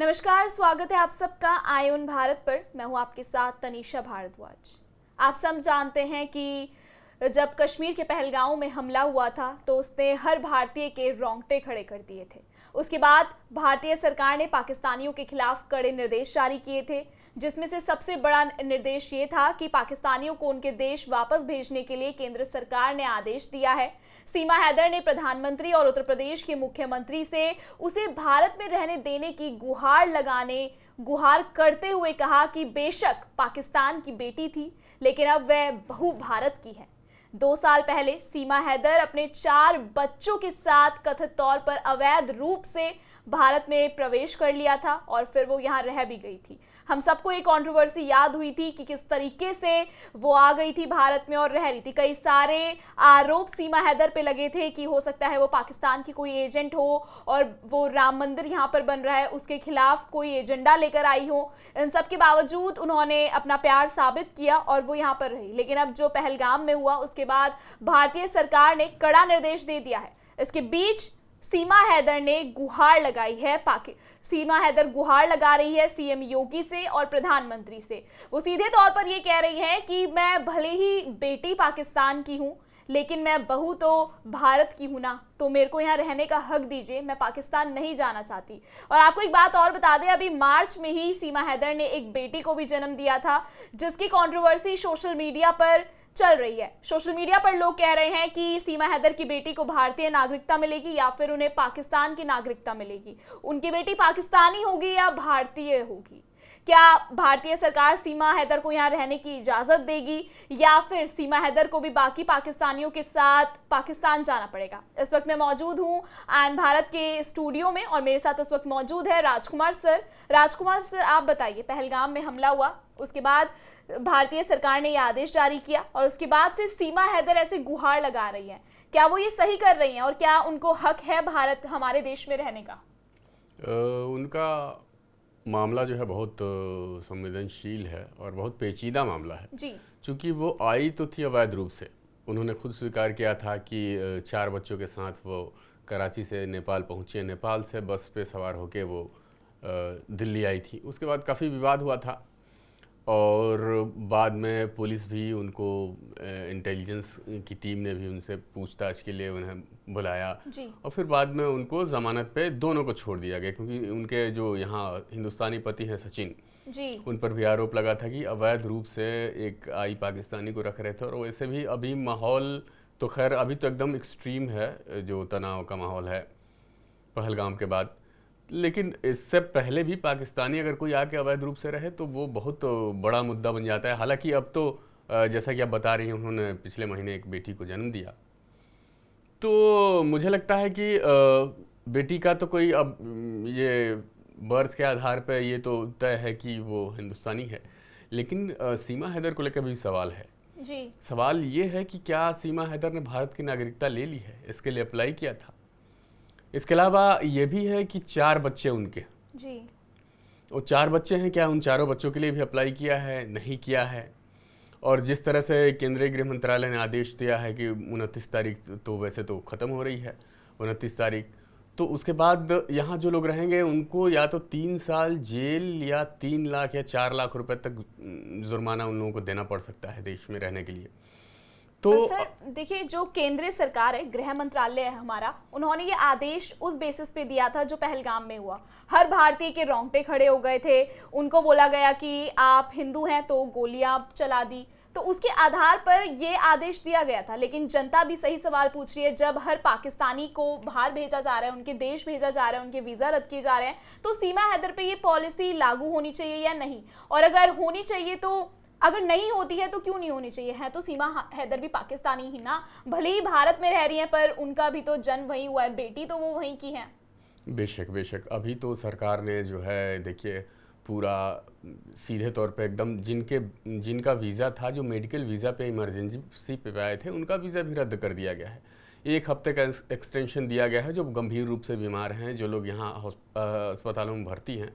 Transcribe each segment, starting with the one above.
नमस्कार, स्वागत है आप सबका आयुन भारत पर। मैं हूं आपके साथ तनीषा भारद्वाज। आप सब जानते हैं कि जब कश्मीर के पहलगांव में हमला हुआ था तो उसने हर भारतीय के रोंगटे खड़े कर दिए थे। उसके बाद भारतीय सरकार ने पाकिस्तानियों के खिलाफ कड़े निर्देश जारी किए थे, जिसमें से सबसे बड़ा निर्देश ये था कि पाकिस्तानियों को उनके देश वापस भेजने के लिए केंद्र सरकार ने आदेश दिया है। सीमा हैदर ने प्रधानमंत्री और उत्तर प्रदेश के मुख्यमंत्री से उसे भारत में रहने देने की गुहार करते हुए कहा कि बेशक पाकिस्तान की बेटी थी, लेकिन अब वह बहू भारत की है। 2 साल पहले सीमा हैदर अपने 4 बच्चों के साथ कथित तौर पर अवैध रूप से भारत में प्रवेश कर लिया था और फिर वो यहाँ रह भी गई थी। हम सबको एक कंट्रोवर्सी याद हुई थी कि किस तरीके से वो आ गई थी भारत में और रह रही थी। कई सारे आरोप सीमा हैदर पे लगे थे कि हो सकता है वो पाकिस्तान की कोई एजेंट हो और वो राम मंदिर यहाँ पर बन रहा है उसके खिलाफ कोई एजेंडा लेकर आई हो। इन सब के बावजूद उन्होंने अपना प्यार साबित किया और वो यहाँ पर रही। लेकिन अब जो पहलगाम में हुआ उसके बाद भारतीय सरकार ने कड़ा निर्देश दे दिया है। इसके बीच सीमा हैदर ने गुहार लगाई है सीमा हैदर गुहार लगा रही है सीएम योगी से और प्रधानमंत्री से। वो सीधे तौर पर ये कह रही है कि मैं भले ही बेटी पाकिस्तान की हूँ, लेकिन मैं बहू तो भारत की हूँ ना, तो मेरे को यहाँ रहने का हक दीजिए, मैं पाकिस्तान नहीं जाना चाहती। और आपको एक बात और बता दें, अभी मार्च में ही सीमा हैदर ने एक बेटी को भी जन्म दिया था, जिसकी कंट्रोवर्सी सोशल मीडिया पर चल रही है। सोशल मीडिया पर लोग कह रहे हैं कि सीमा हैदर की बेटी को भारतीय नागरिकता मिलेगी या फिर उन्हें पाकिस्तान की नागरिकता मिलेगी। उनकी बेटी पाकिस्तानी होगी या भारतीय होगी? क्या भारतीय सरकार सीमा हैदर को यहाँ रहने की इजाजत देगी या फिर सीमा हैदर को भी बाकी पाकिस्तानियों के साथ पाकिस्तान जाना पड़ेगा? इस वक्त मैं मौजूद हूँ आयन भारत के स्टूडियो में और मेरे साथ इस वक्त मौजूद है राजकुमार सर। राजकुमार सर, आप बताइए, पहलगाम में हमला हुआ, उसके बाद भारतीय सरकार ने यह आदेश जारी किया और उसके बाद से सीमा हैदर ऐसे गुहार लगा रही हैं। क्या वो ये सही कर रही हैं और क्या उनको हक है भारत हमारे देश में रहने का? उनका मामला जो है बहुत संवेदनशील है और बहुत पेचीदा मामला है जी। चूँकि वो आई तो थी अवैध रूप से। उन्होंने खुद स्वीकार किया था कि 4 बच्चों के साथ वो कराची से नेपाल पहुँचे। नेपाल से बस पे सवार होके वो दिल्ली आई थी। उसके बाद काफ़ी विवाद हुआ था और बाद में पुलिस भी उनको इंटेलिजेंस की टीम ने भी उनसे पूछताछ के लिए उन्हें बुलाया जी। और फिर बाद में उनको ज़मानत पे दोनों को छोड़ दिया गया, क्योंकि उनके जो यहाँ हिंदुस्तानी पति हैं सचिन जी, उन पर भी आरोप लगा था कि अवैध रूप से एक आई पाकिस्तानी को रख रहे थे। और वैसे भी अभी माहौल तो खैर अभी तो एकदम एक्सट्रीम है, जो तनाव का माहौल है पहलगाम के बाद। लेकिन इससे पहले भी पाकिस्तानी अगर कोई आके अवैध रूप से रहे तो वो बहुत बड़ा मुद्दा बन जाता है। हालांकि अब तो जैसा कि आप बता रही हैं, उन्होंने पिछले महीने एक बेटी को जन्म दिया, तो मुझे लगता है कि बेटी का तो कोई अब ये बर्थ के आधार पर ये तो तय है कि वो हिंदुस्तानी है। लेकिन सीमा हैदर को लेकर भी सवाल है। जी। सवाल ये है कि क्या सीमा हैदर ने भारत की नागरिकता ले ली है, इसके लिए अप्लाई किया था। इसके अलावा ये भी है कि 4 बच्चे उनके जी। वो 4 बच्चे हैं, क्या उन चारों बच्चों के लिए भी अप्लाई किया है, नहीं किया है? और जिस तरह से केंद्रीय गृह मंत्रालय ने आदेश दिया है कि 29 तारीख तो वैसे तो ख़त्म हो रही है, 29 तारीख, तो उसके बाद यहाँ जो लोग रहेंगे उनको या तो 3 साल जेल या 3 लाख या 4 लाख रुपए तक जुर्माना उन लोगों को देना पड़ सकता है देश में रहने के लिए। तो सर देखिए, जो केंद्रीय सरकार है, गृह मंत्रालय है हमारा, उन्होंने ये आदेश उस बेसिस पे दिया था जो पहलगाम में हुआ। हर भारतीय के रोंगटे खड़े हो गए थे। उनको बोला गया कि आप हिंदू हैं तो गोलियां चला दी, तो उसके आधार पर ये आदेश दिया गया था। लेकिन जनता भी सही सवाल पूछ रही है, जब हर पाकिस्तानी को बाहर भेजा जा रहा है, उनके देश भेजा जा रहा है, उनके वीज़ा रद्द किए जा रहे हैं, तो सीमा हैदर पे ये पॉलिसी लागू होनी चाहिए या नहीं? और अगर होनी चाहिए तो अगर नहीं होती है तो क्यों नहीं होनी चाहिए? है तो सीमा हैदर भी पाकिस्तानी ही ना, भले ही भारत में रह रही हैं पर उनका भी तो जन्म वहीं हुआ है, बेटी तो वो वहीं की है। बेशक बेशक। अभी तो सरकार ने जो है देखिए पूरा सीधे तौर पे एकदम जिनका वीज़ा था, जो मेडिकल वीज़ा पे इमरजेंसी पे आए थे, उनका वीज़ा भी रद्द कर दिया गया है। 1 हफ्ते का एक्सटेंशन दिया गया है जो गंभीर रूप से बीमार हैं, जो लोग यहाँ अस्पतालों में भर्ती हैं।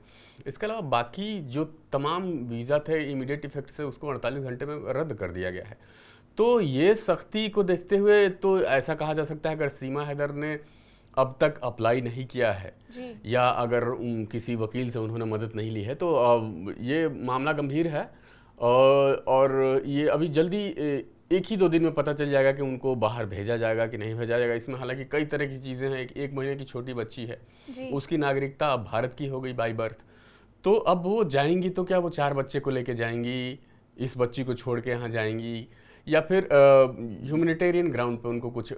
इसके अलावा बाकी जो तमाम वीज़ा थे इमीडिएट इफेक्ट से उसको 48 घंटे में रद्द कर दिया गया है। तो ये सख्ती को देखते हुए तो ऐसा कहा जा सकता है अगर सीमा हैदर ने अब तक अप्लाई नहीं किया है जी। या अगर किसी वकील से उन्होंने मदद नहीं ली है तो ये मामला गंभीर है और ये अभी जल्दी एक ही 2 दिन में पता चल जाएगा कि उनको बाहर भेजा जाएगा कि नहीं भेजा जाएगा। इसमें हालांकि कई तरह की चीज़ें हैं। एक महीने की छोटी बच्ची है, उसकी नागरिकता अब भारत की हो गई बाय बर्थ, तो अब वो जाएंगी तो क्या वो 4 बच्चे को लेके जाएंगी, इस बच्ची को छोड़ के यहाँ जाएंगी, या फिर ह्यूमैनिटेरियन ग्राउंड पे उनको कुछ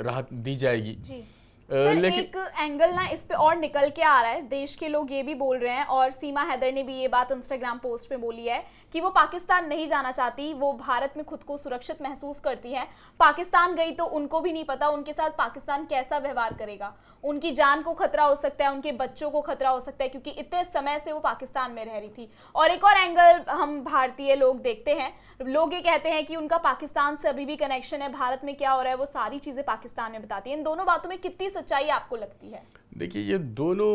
राहत दी जाएगी। जी। सर, लेकिन एक एंगल ना इस पे और निकल के आ रहा है, देश के लोग ये भी बोल रहे हैं और सीमा हैदर ने भी ये बात इंस्टाग्राम पोस्ट में बोली है कि वो पाकिस्तान नहीं जाना चाहती, वो भारत में खुद को सुरक्षित महसूस करती है। पाकिस्तान गई तो उनको भी नहीं पता उनके साथ पाकिस्तान कैसा व्यवहार करेगा, उनकी जान को खतरा हो सकता है, उनके बच्चों को खतरा हो सकता है, क्योंकि इतने समय से वो पाकिस्तान में रह रही थी। और एक और एंगल हम भारतीय लोग देखते हैं, लोग ये कहते हैं कि उनका पाकिस्तान से अभी भी कनेक्शन है, भारत में क्या हो रहा है वो सारी चीजें पाकिस्तान में बताती है। इन दोनों बातों में कितनी सच्चाई आपको लगती है? देखिए, ये दोनों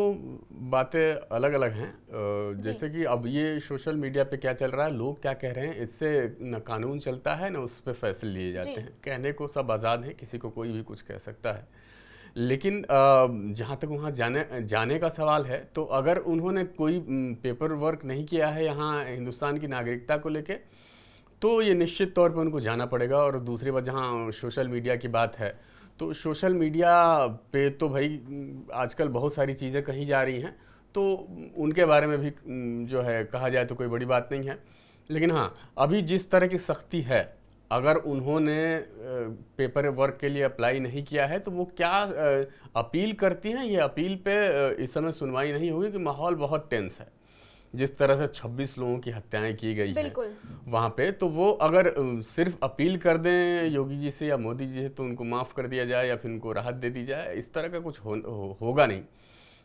बातें अलग अलग हैं। जैसे कि अब ये सोशल मीडिया पे क्या चल रहा है, लोग क्या कह रहे हैं, इससे न कानून चलता है न उस पर फैसले लिए जाते हैं। कहने को सब आज़ाद है, किसी को कोई भी कुछ कह सकता है, लेकिन जहाँ तक वहाँ जाने का सवाल है, तो अगर उन्होंने कोई पेपर वर्क नहीं किया है यहाँ हिंदुस्तान की नागरिकता को लेके, तो ये निश्चित तौर पे उनको जाना पड़ेगा। और दूसरी बात, जहाँ सोशल मीडिया की बात है, तो सोशल मीडिया पे तो भाई आजकल बहुत सारी चीज़ें कही जा रही हैं, तो उनके बारे में भी जो है कहा जाए तो कोई बड़ी बात नहीं है। लेकिन हाँ, अभी जिस तरह की सख्ती है, अगर उन्होंने पेपर वर्क के लिए अप्लाई नहीं किया है तो वो क्या अपील करती हैं, ये अपील पे इस समय सुनवाई नहीं होगी कि माहौल बहुत टेंस है। जिस तरह से 26 लोगों की हत्याएं की गई हैं वहाँ पे, तो वो अगर सिर्फ अपील कर दें योगी जी से या मोदी जी से तो उनको माफ़ कर दिया जाए या फिर उनको राहत दे दी जाए, इस तरह का कुछ होगा नहीं।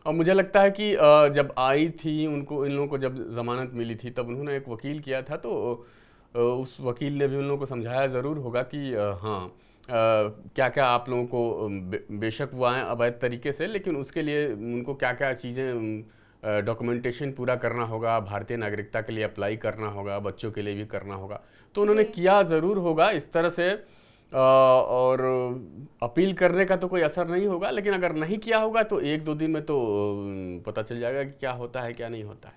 और मुझे लगता है कि जब आई थी उनको, इन लोगों को जब ज़मानत मिली थी, तब उन्होंने एक वकील किया था, तो उस वकील ने भी उन लोगों को समझाया ज़रूर होगा कि हाँ, क्या क्या आप लोगों को बेशक वो आए अवैध तरीके से, लेकिन उसके लिए उनको क्या क्या चीज़ें डॉक्यूमेंटेशन पूरा करना होगा, भारतीय नागरिकता के लिए अप्लाई करना होगा, बच्चों के लिए भी करना होगा, तो उन्होंने किया ज़रूर होगा इस तरह से। और अपील करने का तो कोई असर नहीं होगा, लेकिन अगर नहीं किया होगा तो 1-2 दिन में तो पता चल जाएगा कि क्या होता है क्या नहीं होता है।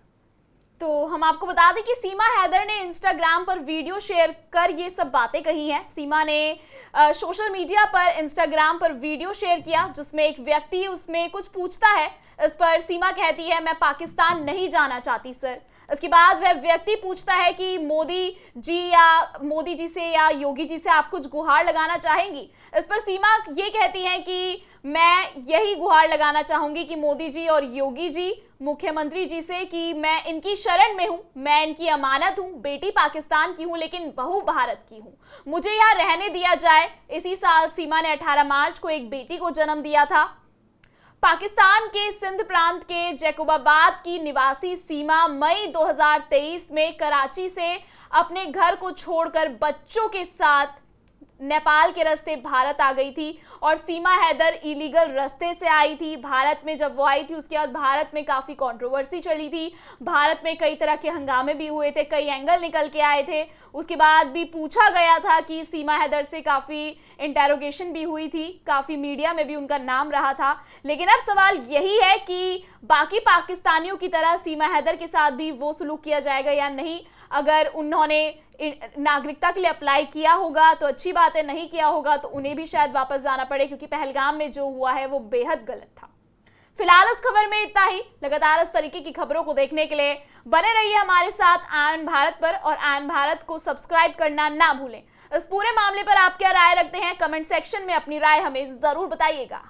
तो हम आपको बता दें कि सीमा हैदर ने इंस्टाग्राम पर वीडियो शेयर कर ये सब बातें कही हैं। सीमा ने सोशल मीडिया पर इंस्टाग्राम पर वीडियो शेयर किया जिसमें एक व्यक्ति उसमें कुछ पूछता है। इस पर सीमा कहती है, मैं पाकिस्तान नहीं जाना चाहती सर। इसके बाद वह व्यक्ति पूछता है कि मोदी जी से या योगी जी से आप कुछ गुहार लगाना चाहेंगी। इस पर सीमा ये कहती हैं कि मैं यही गुहार लगाना चाहूंगी कि मोदी जी और योगी जी, मुख्यमंत्री जी से, कि मैं इनकी शरण में हूं, मैं इनकी अमानत हूं, बेटी पाकिस्तान की हूं लेकिन बहू भारत की हूं, मुझे यहाँ रहने दिया जाए। इसी साल सीमा ने 18 मार्च को एक बेटी को जन्म दिया था। पाकिस्तान के सिंध प्रांत के जैकोबाबाद की निवासी सीमा मई 2023 में कराची से अपने घर को छोड़कर बच्चों के साथ नेपाल के रास्ते भारत आ गई थी। और सीमा हैदर इलीगल रास्ते से आई थी भारत में। जब वो आई थी उसके बाद भारत में काफ़ी कंट्रोवर्सी चली थी, भारत में कई तरह के हंगामे भी हुए थे, कई एंगल निकल के आए थे। उसके बाद भी पूछा गया था कि सीमा हैदर से काफ़ी इंटेरोगेशन भी हुई थी, काफ़ी मीडिया में भी उनका नाम रहा था। लेकिन अब सवाल यही है कि बाकी पाकिस्तानियों की तरह सीमा हैदर के साथ भी वो सलूक किया जाएगा या नहीं। अगर उन्होंने नागरिकता के लिए अप्लाई किया होगा तो अच्छी बात है, नहीं किया होगा तो उन्हें भी शायद वापस जाना पड़े, क्योंकि पहलगाम में जो हुआ है वो बेहद गलत था। फिलहाल इस खबर में इतना ही। लगातार इस तरीके की खबरों को देखने के लिए बने रहिए हमारे साथ आयन भारत पर, और आयन भारत को सब्सक्राइब करना ना भूलें। इस पूरे मामले पर आप क्या राय रखते हैं, कमेंट सेक्शन में अपनी राय हमें जरूर बताइएगा।